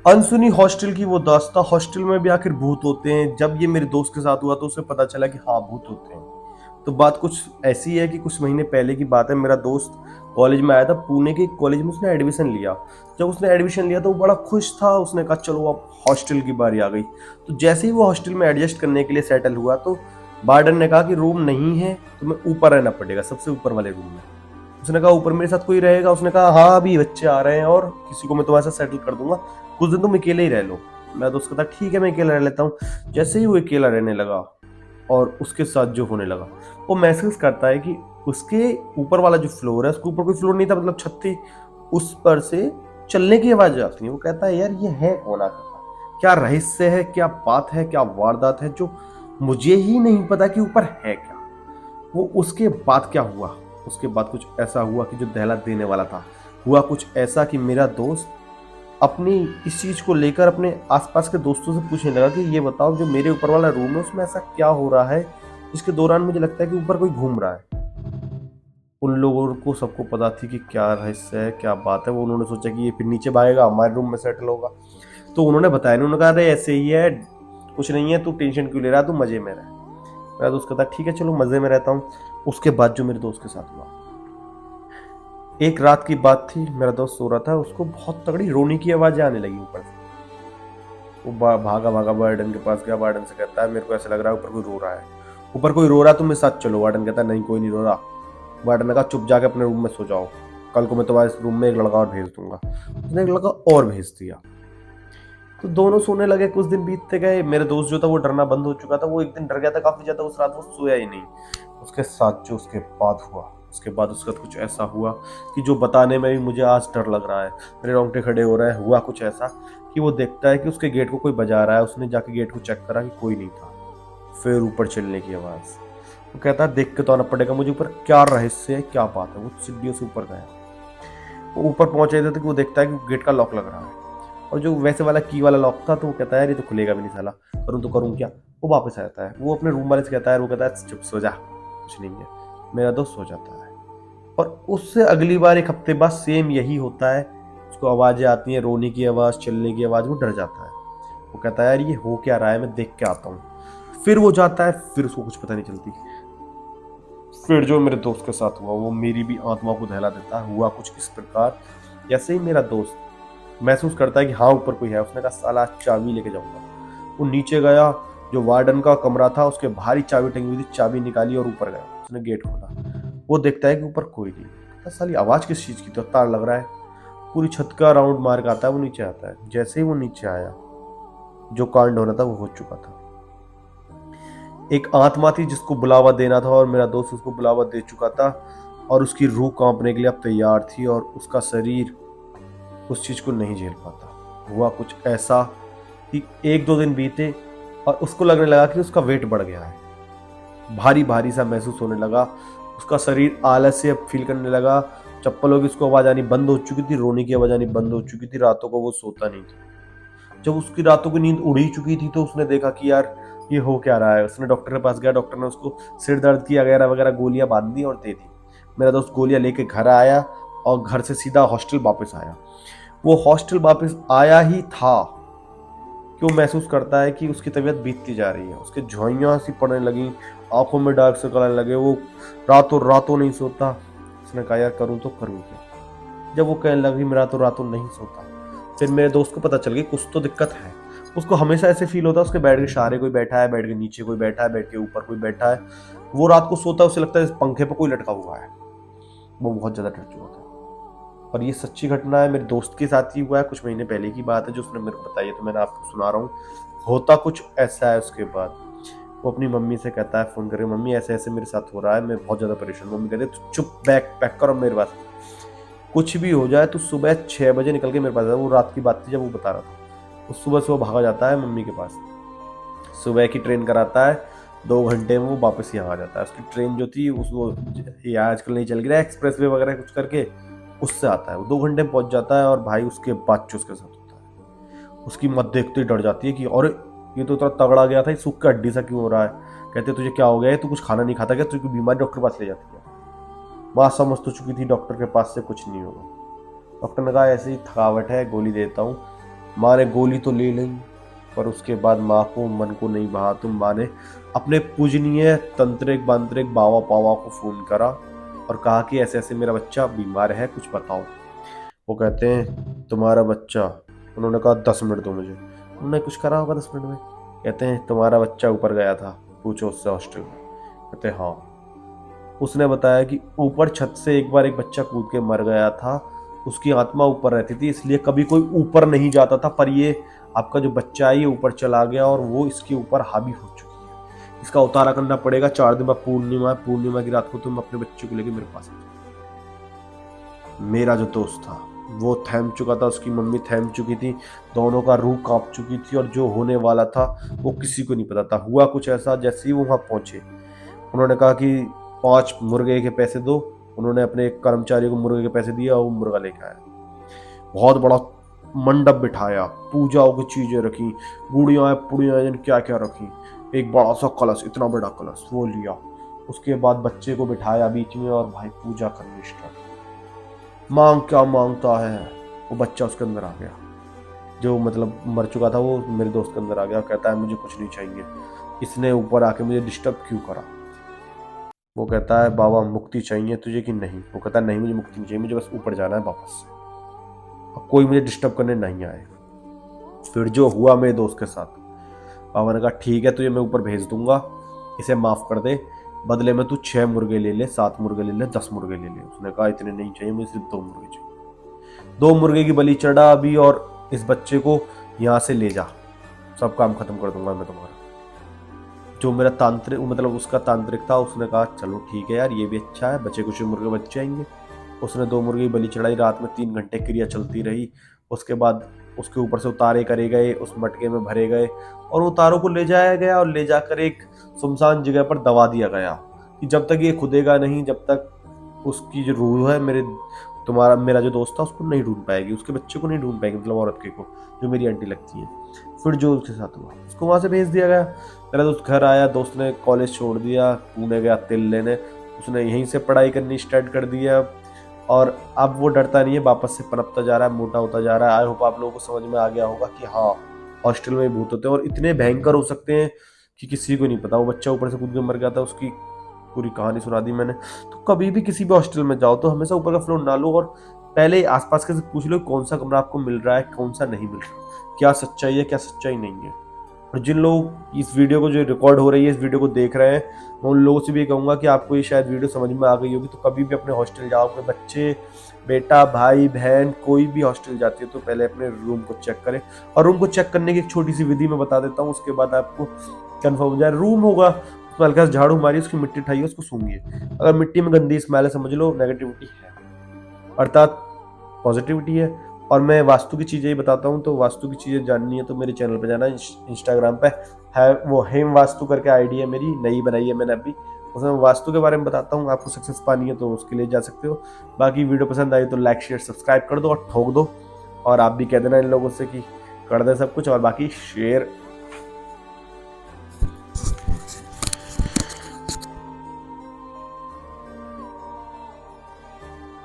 अनसुनी hostel की वो दास्तां, hostel में भी आखिर भूत होते हैं। जब ये मेरे दोस्त के साथ हुआ तो उसे पता चला कि हाँ, भूत होते हैं। तो बात कुछ ऐसी है कि कुछ महीने पहले की बात है। मेरा दोस्त कॉलेज में आया था, पुणे के कॉलेज में उसने एडमिशन लिया। जब उसने एडमिशन लिया तो वो बड़ा खुश था। उसने कहा चलो अब हॉस्टल की बारी आ गई। तो जैसे ही वो हॉस्टल में एडजस्ट करने के लिए सेटल हुआ तो वार्डन ने कहा कि रूम नहीं है, तुम्हें ऊपर रहना पड़ेगा, सबसे ऊपर वाले रूम में। उसने कहा ऊपर मेरे साथ कोई रहेगा? उसने कहा हाँ, अभी बच्चे आ रहे हैं और किसी को मैं तुम्हारे साथ सेटल कर दूंगा, कुछ दिन तुम अकेले ही रह लो। मैं दोस्त कहता ठीक है, मैं अकेला रह लेता हूँ। जैसे ही वो अकेला रहने लगा और उसके साथ जो होने लगा, वो महसूस करता है कि उसके ऊपर वाला जो फ्लोर है, उसके ऊपर कोई फ्लोर नहीं था, मतलब छत थी, उस पर से चलने की आवाज आती है। वो कहता है यार ये है कौन आकर? क्या रहस्य है, क्या बात है, क्या वारदात है जो मुझे ही नहीं पता कि ऊपर है क्या? वो उसके बाद क्या हुआ? उसके बाद कुछ ऐसा हुआ कि जो दहला देने वाला था। हुआ कुछ ऐसा कि मेरा दोस्त अपनी इस चीज को लेकर अपने आसपास के दोस्तों से पूछने लगा कि ये बताओ, जो मेरे ऊपर वाला रूम है उसमें ऐसा क्या हो रहा है जिसके दौरान मुझे लगता है कि ऊपर कोई घूम रहा है। उन लोगों को सबको पता थी कि क्या रहस्य है, क्या बात है। वो उन्होंने सोचा कि ये फिर नीचे भागेगा, हमारे रूम में सेटल होगा। तो उन्होंने बताया नहीं, उन्होंने कहा अरे ऐसे ही है, कुछ नहीं है, तू टेंशन क्यों ले रहा है, तू मजे में रह। मेरा दोस्त कहता ठीक है चलो मजे में रहता हूँ। उसके बाद जो मेरे दोस्त के साथ हुआ, एक रात की बात थी, मेरा दोस्त सो रहा था, उसको बहुत तगड़ी रोने की आवाजें आने लगी ऊपर से। वो भागा भागा वार्डन के पास गया। वार्डन से कहता है मेरे को ऐसा लग रहा है ऊपर कोई रो रहा है, ऊपर कोई रो रहा है, तुम मेरे साथ चलो। वार्डन कहता है नहीं, कोई नहीं रो रहा। वार्डन ने कहा चुप जाके अपने रूम में सो जाओ, कल को मैं तुम्हारे इस रूम में एक लड़का और भेज दूंगा। उसने एक लड़का और भेज दिया। तो दोनों सोने लगे। कुछ दिन बीतते गए। मेरे दोस्त जो था वो डरना बंद हो चुका था। वो एक दिन डर गया था काफी ज्यादा, उस रात वो सोया ही नहीं। उसके साथ जो उसके बाद हुआ, उसके बाद उसका कुछ ऐसा हुआ कि जो बताने में भी मुझे आज डर लग रहा है, मेरे रोंगटे खड़े हो रहे हैं। हुआ कुछ ऐसा कि वो देखता है कि उसके गेट को कोई बजा रहा है। उसने जाके गेट को चेक करा कि कोई नहीं था। फिर ऊपर चलने की आवाज। वो कहता है देख के तो आना पड़ेगा मुझे ऊपर, क्या रहस्य है, क्या बात है। वो सीढ़ियों से ऊपर गया। वो ऊपर पहुंचे थे तो वो देखता है कि गेट का लॉक लग रहा है, और जो वैसे वाला की वाला लॉक था। तो वो कहता है यार ये तो खुलेगा भी नहीं साला, करूँ तो करूँ क्या। वो वापस आ जाता है। वो अपने रूम वाले से कहता है, वो कहता है चुप सो जा, कुछ नहीं है। मेरा दोस्त सो जाता है। और उससे अगली बार एक हफ्ते बाद सेम यही होता है। उसको आवाजें आती हैं, रोने की आवाज, चलने की आवाज। वो डर जाता है। वो कहता है यार ये हो क्या रहा है, मैं देख के आता हूँ। फिर वो जाता है, फिर उसको कुछ पता नहीं चलती। फिर जो मेरे दोस्त के साथ हुआ वो मेरी भी आत्मा को दहला देता है। हुआ कुछ इस प्रकार, जैसे ही मेरा दोस्त महसूस करता है कि हाँ ऊपर कोई है, उसने कहा साला चाबी लेके जाऊंगा। वो नीचे गया, जो वार्डन का कमरा था उसके बाहर ही चाबी टंगी हुई थी। चाबी निकाली और ऊपर गया। उसने गेट खोला। वो देखता है कि ऊपर कोई नहीं। कहता, साली आवाज किस चीज की? तो तार लग रहा है। पूरी छत का राउंड मार के आता है। वो नीचे आता है। जैसे ही वो नीचे आया, जो कांड होना था वो हो चुका था। एक आत्मा थी जिसको बुलावा देना था, और मेरा दोस्त उसको बुलावा दे चुका था। और उसकी रूह कांपने के लिए अब तैयार थी, और उसका शरीर उस चीज को नहीं झेल पाता। हुआ कुछ ऐसा कि एक दो दिन बीते और उसको लगने लगा कि उसका वेट बढ़ गया है। भारी भारी सा महसूस होने लगा। उसका शरीर आलस्य अब फील करने लगा। चप्पलों की उसको आवाज आनी बंद हो चुकी थी, रोने की आवाज आनी बंद हो चुकी थी। रातों को वो सोता नहीं था। जब उसकी रातों की नींद उड़ ही चुकी थी तो उसने देखा कि यार ये हो क्या रहा है। उसने डॉक्टर के पास गया। डॉक्टर ने उसको सिर दर्द की वगैरह वगैरह गोलियां बांध दी और दे दी। मेरा दोस्त गोलियां लेके घर आया और घर से सीधा हॉस्टल वापस आया। वो हॉस्टल वापस आया ही था कि वो महसूस करता है कि उसकी तबीयत बीतती जा रही है। उसके झुर्रियां सी पड़ने लगी, आंखों में डार्क सर्कल आने लगे। वो रातों रातों नहीं सोता। उसने कहा यार करूं तो करूं क्या। जब वो कहने लगी मैं रातों रातों नहीं सोता, फिर मेरे दोस्त को पता चल गई कुछ तो दिक्कत है। उसको हमेशा ऐसे फील होता है उसके बेड के सहारे कोई बैठा है, बेड के नीचे कोई बैठा है, बेड के ऊपर कोई बैठा है। वो रात को सोता है, उसे लगता है इस पंखे पर कोई लटका हुआ है। वो बहुत ज्यादा डर चुका था। और ये सच्ची घटना है, मेरे दोस्त के साथ ही हुआ है। कुछ महीने पहले की बात है जो उसने मेरे को बताई है, तो मैंने आपको सुना रहा हूँ। होता कुछ ऐसा है। उसके बाद वो अपनी मम्मी से कहता है फोन करके, मम्मी ऐसे ऐसे मेरे साथ हो रहा है, मैं बहुत ज्यादा परेशान हूँ। मम्मी कहती है चुप, बैग पैक करो मेरे पास, कुछ भी हो जाए तो सुबह 6 बजे निकल के मेरे पास आ। वो रात की बात थी जब वो बता रहा था। वो सुबह सुबह भागा जाता है मम्मी के पास। सुबह की ट्रेन कराता है, 2 घंटे में वो वापस यहाँ आ जाता है। उसकी ट्रेन जो थी उसको, ये आजकल नहीं चल गया एक्सप्रेस वे वगैरह कुछ करके, उससे आता है। वो 2 घंटे में पहुंच जाता है। और भाई उसके बाद जो उसके साथ होता है, उसकी मत देखते ही डर जाती है कि अरे ये तो इतना तगड़ा गया था, ये सूख का हड्डी सा क्यों हो रहा है। कहते तुझे क्या हो गया है, तू कुछ खाना नहीं खाता क्या, तुझे बीमारी, डॉक्टर के पास ले जाती है। माँ समझ तो चुकी थी डॉक्टर के पास से कुछ नहीं होगा। डॉक्टर ने कहा ऐसे ही थकावट है, गोली देता हूँ, माँ ने गोली तो ले ली, पर उसके बाद माँ को मन को नहीं बहा तो माँ ने अपने पूजनीय तंत्रिक बांत्रिक बावा पावा को फोन करा और कहा कि ऐसे ऐसे मेरा बच्चा बीमार है, कुछ बताओ। वो कहते हैं तुम्हारा बच्चा, उन्होंने कहा 10 मिनट दो मुझे। उन्होंने कुछ करा होगा 10 मिनट में। कहते हैं तुम्हारा बच्चा ऊपर गया था, पूछो उससे हॉस्टल में। कहते हैं हाँ। उसने बताया कि ऊपर छत से एक बार एक बच्चा कूद के मर गया था, उसकी आत्मा ऊपर रहती थी, इसलिए कभी कोई ऊपर नहीं जाता था, पर ये आपका जो बच्चा है ये ऊपर चला गया और वो इसके ऊपर हावी हो चुकी है, इसका उतारा करना पड़ेगा। 4 दिन बाद पूर्णिमा है, पूर्णिमा की रात को तुम अपने बच्चे को लेके मेरे पास आ जाओ। मेरा जो दोस्त था वो थम चुका था, उसकी मम्मी थम चुकी थी, दोनों का रूह कांप चुकी थी और जो होने वाला था वो किसी को नहीं पता था। हुआ कुछ ऐसा, जैसे ही वो वहां पहुंचे उन्होंने कहा कि 5 मुर्गे के पैसे दो। उन्होंने अपने एक कर्मचारी को मुर्गे के पैसे दिए और वो मुर्गा लेके आया। बहुत बड़ा मंडप बिठाया, पूजाओं की चीजें रखी, गुड़ियाँ पुड़ियाँ क्या क्या रखी, एक बड़ा सा कलश, इतना बड़ा कलश वो लिया। उसके बाद बच्चे को बिठाया बीच में और भाई पूजा करनी स्टार्ट। मांग क्या मांगता है, वो बच्चा उसके अंदर आ गया, जो मतलब मर चुका था वो मेरे दोस्त के अंदर आ गया। कहता है मुझे कुछ नहीं चाहिए, इसने ऊपर आके मुझे डिस्टर्ब क्यों करा। वो कहता है बाबा मुक्ति चाहिए तुझे कि नहीं। वो कहता है नहीं मुझे मुक्ति नहीं चाहिए, मुझे बस ऊपर जाना है वापस से, अब कोई मुझे डिस्टर्ब करने नहीं आए। फिर जो हुआ मेरे दोस्त के साथ, बाबा ने कहा ठीक है तुझे मैं ऊपर भेज दूंगा, इसे माफ कर दे, बदले में तू 6 मुर्गे ले ले, 7 मुर्गे ले ले, 10 मुर्गे ले ले। उसने कहा इतने नहीं चाहिए, मुझे सिर्फ 2 मुर्गे चाहिए। 2 मुर्गे की बलि चढ़ा अभी और इस बच्चे को यहाँ से ले जा, सब काम खत्म कर दूंगा मैं तुम्हारा। जो मेरा तांत्रिक मतलब उसका तांत्रिक था उसने कहा चलो ठीक है यार ये भी अच्छा है, बचे कुछ मुर्गे बच जाएंगे। उसने 2 मुर्गे की बलि चढ़ाई, रात में 3 घंटे क्रिया चलती रही। उसके बाद उसके ऊपर से उतारे करे गए, उस मटके में भरे गए और उतारों को ले जाया गया और ले जाकर एक सुनसान जगह पर दबा दिया गया कि जब तक ये खुदेगा नहीं, जब तक उसकी जो रूह है तुम्हारा मेरा जो दोस्त था उसको नहीं ढूंढ पाएगी, उसके बच्चे को नहीं ढूंढ पाएगी, मतलब औरत के को जो मेरी आंटी लगती है। फिर जो उसके साथ हुआ उसको वहां से भेज दिया गया। मेरा दोस्त घर आया, दोस्त ने कॉलेज छोड़ दिया, पुणे गया तिल लेने, उसने यहीं से पढ़ाई करनी स्टार्ट कर दिया और अब वो डरता नहीं है, वापस से पनपता जा रहा है, मोटा होता जा रहा है। आई होप आप लोगों को समझ में आ गया होगा कि हाँ हॉस्टल में भूत होते हैं और इतने भयंकर हो सकते हैं कि किसी को नहीं पता। वो बच्चा ऊपर से कूद के मर गया था, उसकी पूरी कहानी सुना दी मैंने। तो कभी भी किसी भी हॉस्टल में जाओ तो हमेशा ऊपर का फ्लोर ना लो और पहले आसपास के से पूछ लो कौन सा कमरा आपको मिल रहा है, कौन सा नहीं मिल रहा, क्या सच्चाई है क्या सच्चाई नहीं है। और जिन लोग इस वीडियो को जो रिकॉर्ड हो रही है इस वीडियो को देख रहे हैं, मैं उन लोगों से भी कहूंगा कि आपको ये शायद वीडियो समझ में आ गई होगी। तो कभी भी अपने हॉस्टल जाओ, अपने बच्चे बेटा भाई बहन कोई भी हॉस्टल जाती है तो पहले अपने रूम को चेक करें। और रूम को चेक करने की एक छोटी सी विधि मैं बता देता हूँ, उसके बाद आपको कन्फर्म हो जाए। रूम होगा उसमें हल्का सा झाड़ू मारिए, उसकी मिट्टी उठाइए, उसको सूंघिए। अगर मिट्टी में गंदी स्मेल है समझ लो नेगेटिविटी है, अर्थात पॉजिटिविटी है। और मैं वास्तु की चीज़ें ही बताता हूँ, तो वास्तु की चीज़ें जाननी है तो मेरे चैनल पे जाना, इंस्टाग्राम पे है वो हेम वास्तु करके आईडी है मेरी, नई बनाई है मैंने अभी, उसमें वास्तु के बारे में बताता हूँ। आपको सक्सेस पानी है तो उसके लिए जा सकते हो। बाकी वीडियो पसंद आई तो लाइक शेयर सब्सक्राइब कर दो और ठोक दो, और आप भी कह देना इन लोगों से कि कर दे सब कुछ, और बाकी शेयर